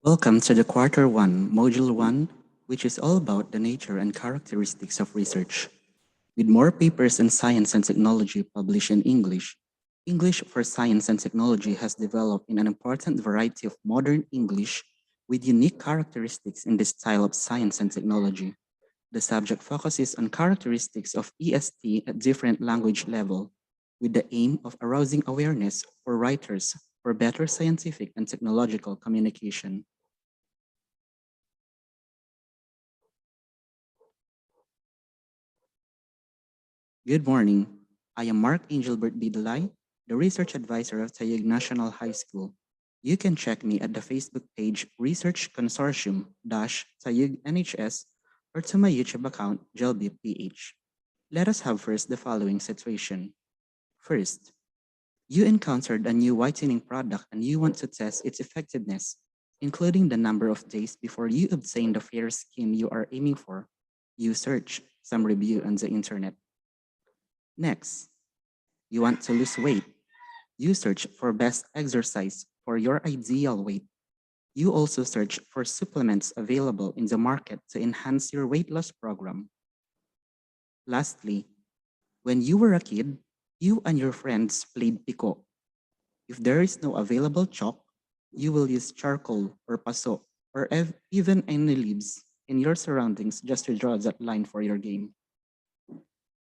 Welcome to the Quarter 1, Module 1, which is all about the nature and characteristics of research. With more papers in science and technology published in English, English for Science and Technology has developed in an important variety of modern English with unique characteristics in the style of science and technology. The subject focuses on characteristics of EST at different language level, with the aim of arousing awareness for writers for better scientific and technological communication. Good morning. I am Mark Angelbert Bidalay, the research advisor of Tayug National High School. You can check me at the Facebook page Research Consortium Tayug NHS or to my YouTube account Jelby PH. Let us have first the following situation. First, you encountered a new whitening product and you want to test its effectiveness, including the number of days before you obtain the fair skin you are aiming for. You search some review on the internet. Next, you want to lose weight. You search for best exercise for your ideal weight. You also search for supplements available in the market to enhance your weight loss program. Lastly, when you were a kid, you and your friends played pico. If there is no available chalk, you will use charcoal or paso or even any leaves in your surroundings just to draw that line for your game.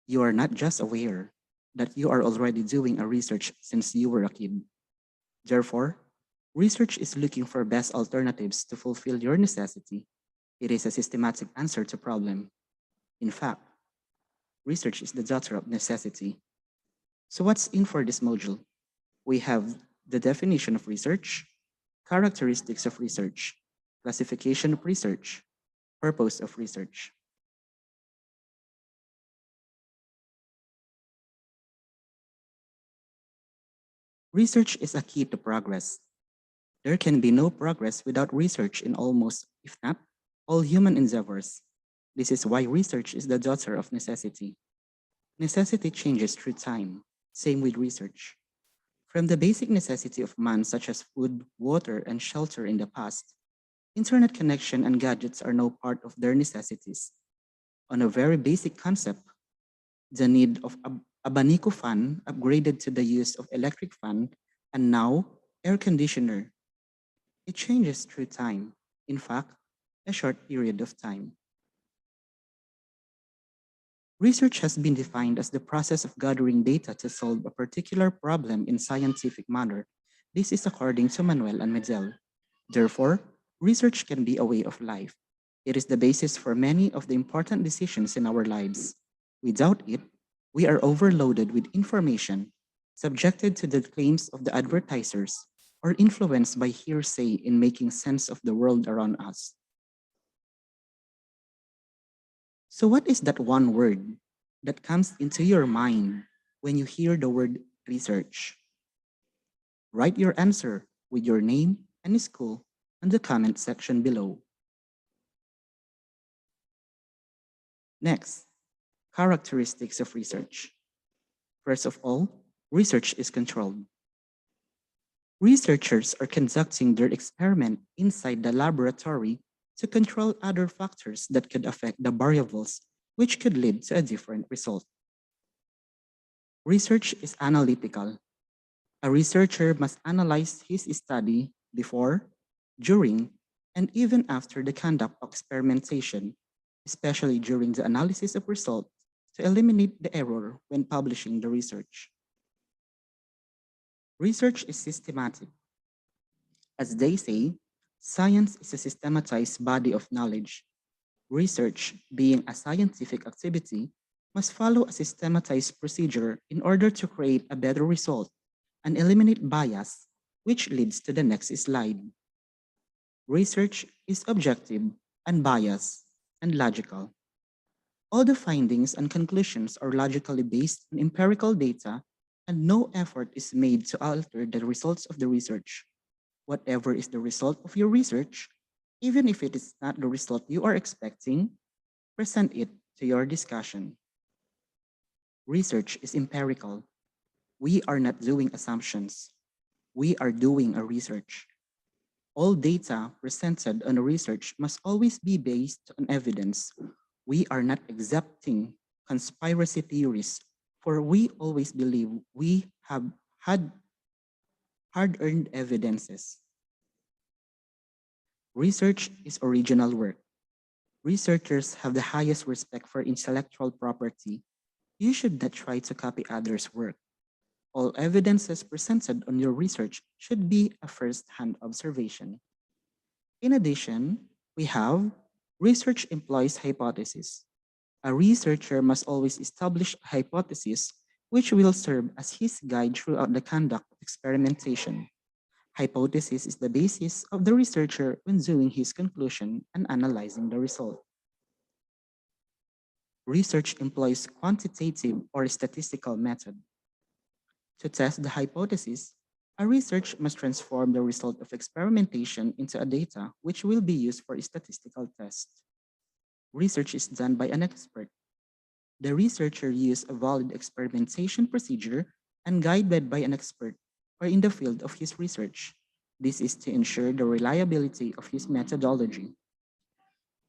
You are not just aware that you are already doing a research since you were a kid. Therefore, research is looking for best alternatives to fulfill your necessity. It is a systematic answer to problem. In fact, research is the daughter of necessity. So what's in for this module? We have the definition of research, characteristics of research, classification of research, purpose of research. Research is a key to progress. There can be no progress without research in almost, if not, all human endeavors. This is why research is the daughter of necessity. Necessity changes through time, same with research. From the basic necessity of man such as food, water, and shelter in the past, internet connection and gadgets are now part of their necessities. On a very basic concept, the need of abanico fan upgraded to the use of electric fan and now air conditioner. It changes through time, in fact, a short period of time. Research has been defined as the process of gathering data to solve a particular problem in scientific manner. This is according to Manuel and Medel. Therefore, research can be a way of life. It is the basis for many of the important decisions in our lives. Without it, we are overloaded with information, subjected to the claims of the advertisers, or influenced by hearsay in making sense of the world around us. So what is that one word that comes into your mind when you hear the word research? Write your answer with your name and school in the comment section below. Next, characteristics of research. First of all, research is controlled. Researchers are conducting their experiment inside the laboratory to control other factors that could affect the variables, which could lead to a different result. Research is analytical. A researcher must analyze his study before, during, and even after the conduct of experimentation, especially during the analysis of results to eliminate the error when publishing the research. Research is systematic. As they say, science is a systematized body of knowledge. Research, being a scientific activity, must follow a systematized procedure in order to create a better result and eliminate bias, which leads to the next slide. Research is objective, unbiased, and logical. All the findings and conclusions are logically based on empirical data, and no effort is made to alter the results of the research. Whatever is the result of your research, even if it is not the result you are expecting, present it to your discussion. Research is empirical. We are not doing assumptions. We are doing a research. All data presented on research must always be based on evidence. We are not accepting conspiracy theories, for we always believe we have had hard-earned evidences. Research is original work. Researchers have the highest respect for intellectual property. You should not try to copy others' work. All evidences presented on your research should be a first-hand observation. In addition, we have research employs hypothesis. A researcher must always establish a hypothesis which will serve as his guide throughout the conduct of experimentation. Hypothesis is the basis of the researcher when doing his conclusion and analyzing the result. Research employs quantitative or statistical method. To test the hypothesis, a research must transform the result of experimentation into a data which will be used for a statistical test. Research is done by an expert. The researcher uses a valid experimentation procedure and guided by an expert or in the field of his research. This is to ensure the reliability of his methodology.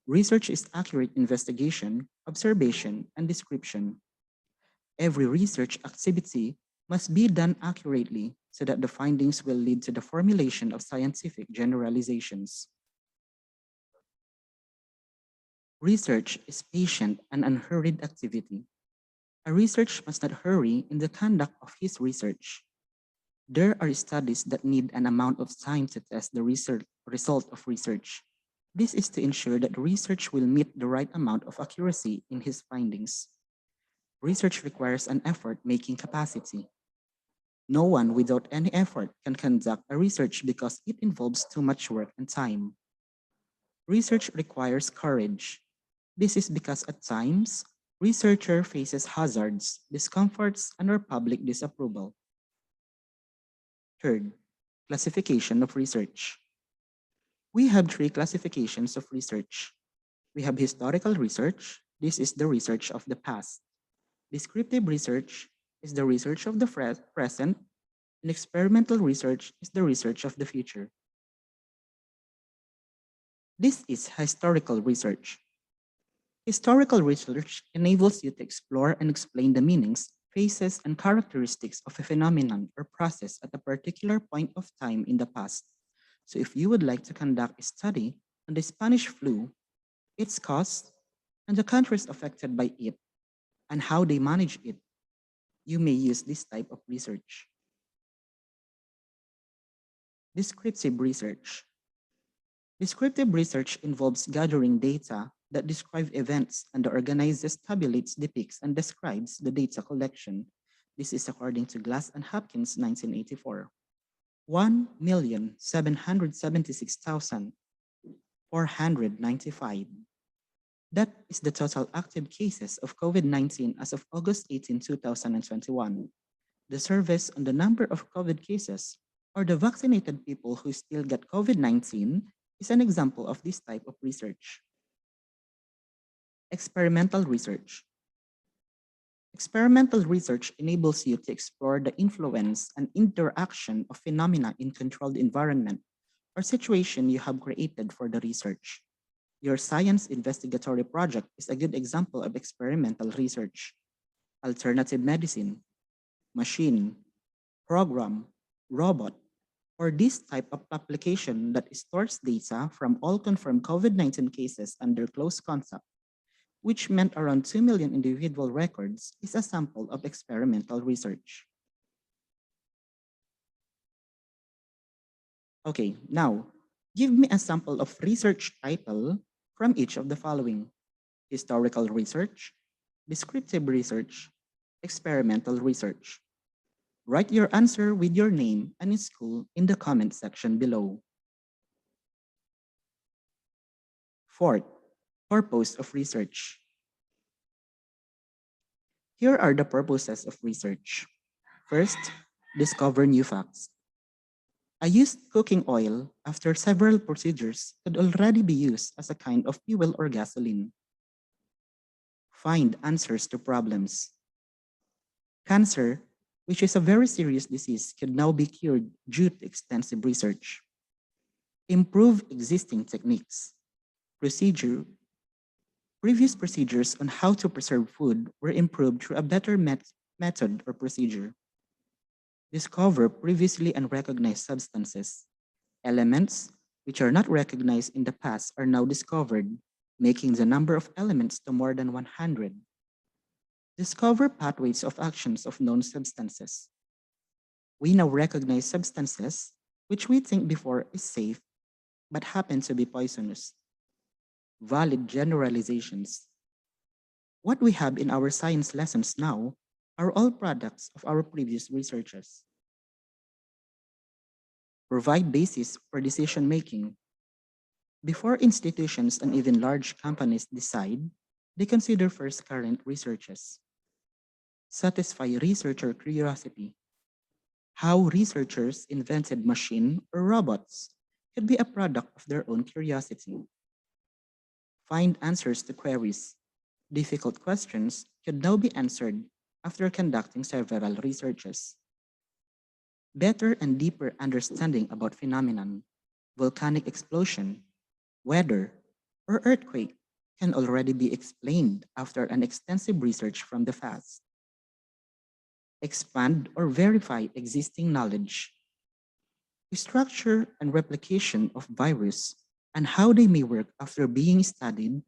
Research is accurate investigation, observation, and description. Every research activity must be done accurately so that the findings will lead to the formulation of scientific generalizations. Research is patient and unhurried activity. A researcher must not hurry in the conduct of his research. There are studies that need an amount of time to test the result of research. This is to ensure that research will meet the right amount of accuracy in his findings. Research requires an effort-making capacity. No one without any effort can conduct a research because it involves too much work and time. Research requires courage. This is because at times, researcher faces hazards, discomforts, and or public disapproval. Third, classification of research. We have three classifications of research. We have historical research. This is the research of the past. Descriptive research is the research of the present, and experimental research is the research of the future. This is historical research. Historical research enables you to explore and explain the meanings, phases, and characteristics of a phenomenon or process at a particular point of time in the past. So if you would like to conduct a study on the Spanish flu, its cause, and the countries affected by it, and how they manage it, you may use this type of research. Descriptive research. Descriptive research involves gathering data that describe events and organizes, tabulates, depicts, and describes the data collection. This is according to Glass and Hopkins, 1984. 1,776,495. That is the total active cases of COVID-19 as of August 18, 2021. The surveys on the number of COVID cases or the vaccinated people who still get COVID-19 is an example of this type of research. Experimental research. Experimental research enables you to explore the influence and interaction of phenomena in controlled environment or situation you have created for the research. Your science investigatory project is a good example of experimental research. Alternative medicine, machine, program, robot, or this type of application that stores data from all confirmed COVID-19 cases under close contact, which meant around 2 million individual records, is a sample of experimental research. Okay, now, give me a sample of research title from each of the following: historical research, descriptive research, experimental research. Write your answer with your name and school in the comment section below. Fourth, purpose of research. Here are the purposes of research. First, discover new facts. A used cooking oil, after several procedures, could already be used as a kind of fuel or gasoline. Find answers to problems. Cancer, which is a very serious disease, could now be cured due to extensive research. improve existing techniques. Procedure Previous procedures on how to preserve food were improved through a better method or procedure. Discover previously unrecognized substances. Elements which are not recognized in the past are now discovered, making the number of elements to more than 100. Discover pathways of actions of known substances. We now recognize substances which we think before is safe but happen to be poisonous. Valid generalizations. What we have in our science lessons now are all products of our previous researches. Provide basis for decision making. Before institutions and even large companies decide, they consider first current researches. Satisfy researcher curiosity. How researchers invented machine or robots could be a product of their own curiosity. Find answers to queries. Difficult questions could now be answered after conducting several researches. Better and deeper understanding about phenomenon, volcanic explosion, weather, or earthquake can already be explained after an extensive research from the past. Expand or verify existing knowledge. The structure and replication of virus and how they may work after being studied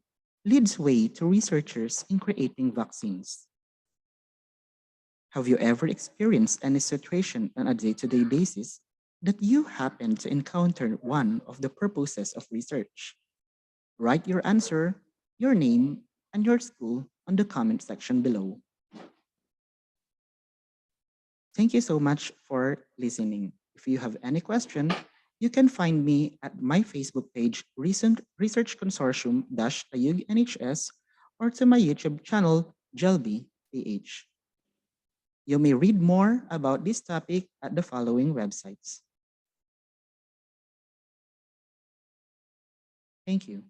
leads way to researchers in creating vaccines. Have you ever experienced any situation on a day-to-day basis that you happen to encounter one of the purposes of research? Write your answer, your name, and your school on the comment section below. Thank you so much for listening. If you have any question, you can find me at my Facebook page, Recent Research Consortium Tayug NHS, or to my YouTube channel, Jelby PH. You may read more about this topic at the following websites. Thank you.